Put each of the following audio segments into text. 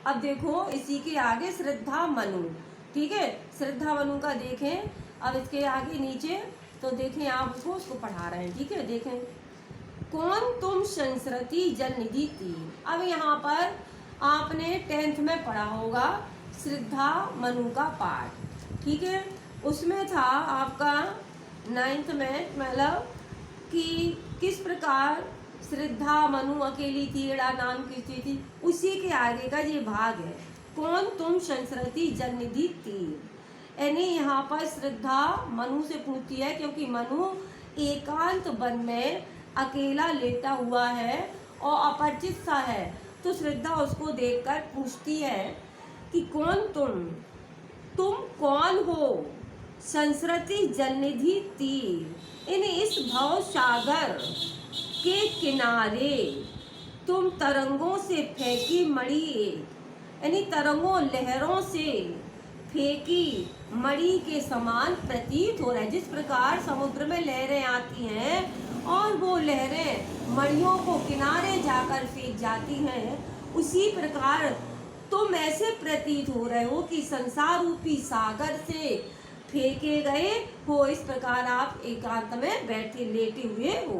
अब देखो इसी के आगे श्रद्धा मनु, ठीक है, श्रद्धा मनु का देखें। अब इसके आगे नीचे तो देखें आप उसको पढ़ा रहे हैं, ठीक है। देखें, कौन तुम संस्कृति जल निधि थी। अब यहाँ पर आपने 10th में पढ़ा होगा श्रद्धा मनु का पाठ, ठीक है। उसमें था आपका 9th में, मतलब कि किस प्रकार श्रद्धा मनु अकेली थी, एड़ा नाम की थी। उसी के आगे का ये भाग है, कौन तुम संस्कृति जल निधि थी। यानी यहाँ पर श्रद्धा मनु से पूछती है, क्योंकि मनु एकांत वन में अकेला लेटा हुआ है और अपरिचित सा है, तो श्रद्धा उसको देखकर पूछती है कि कौन तुम कौन हो, संस्कृति जलनिधि तीर। इस भव सागर के किनारे तुम तरंगों से फेंकी मणि एक, यानी तरंगों लहरों से फेंकी मणि के समान प्रतीत हो रहा है। जिस प्रकार समुद्र में लहरें आती हैं और वो लहरें मणियों को किनारे जाकर फेंक जाती हैं, उसी प्रकार तुम ऐसे प्रतीत हो रहे हो कि संसार रूपी सागर से फेंके गए हो। इस प्रकार आप एकांत में बैठे लेटे हुए हो,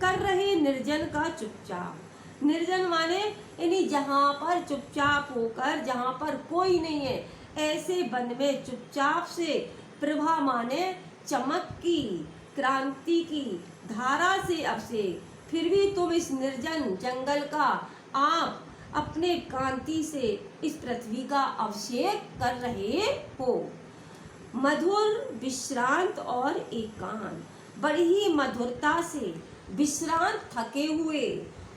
कर रहे निर्जन का चुपचाप। निर्जन माने यानी जहाँ पर चुपचाप होकर, जहाँ पर कोई नहीं है, ऐसे वन में चुपचाप से, प्रभा माने चमक की, क्रांति की धारा से अब से, फिर भी तुम इस निर्जन जंगल का आप अपने कांति से इस पृथ्वी का अभिषेक कर रहे हो। मधुर विश्रांत और एकांत, बड़ी ही मधुरता से विश्रांत, थके हुए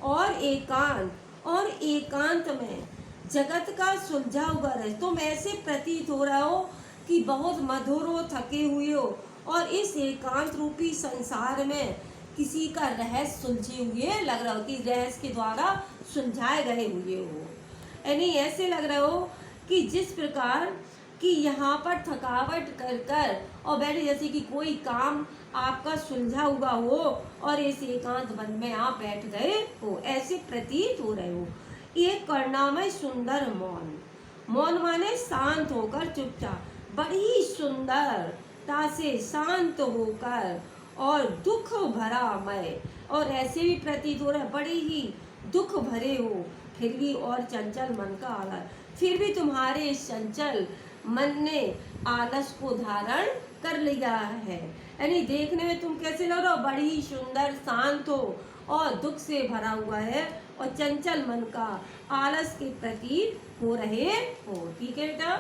और एकांत में जगत का सुलझा हुआ रहे। तुम ऐसे प्रतीत हो रहा हो कि बहुत मधुर हो, थके हुए हो और इस एकांत रूपी संसार में किसी का रहस्य सुलझे हुए लग रहा हो, कि रहस्य के द्वारा सुलझाए गए हुए हो। यानी ऐसे लग रहा हो कि जिस प्रकार कि यहाँ पर थकावट कर कर और बैठे, जैसे कि कोई काम आपका सुलझा हुआ हो और इस एकांत वन में आप बैठ गए हो, ऐसे प्रतीत हो रहे हो। एक करुणामय सुंदर मौन, मौन माने शांत होकर चुपचाप, बड़ी सुंदरता से शांत होकर और दुख भरा मय, और ऐसे भी प्रतीत हो रहा है बड़े ही दुख भरे हो, फिर भी और चंचल मन का आलस, फिर भी तुम्हारे इस चंचल मन ने आलस को धारण कर लिया है। यानी देखने में तुम कैसे लग रहे हो, बड़ी ही सुंदर, शांत हो और दुख से भरा हुआ है और चंचल मन का आलस के प्रतीत हो रहे हो, ठीक है बेटा।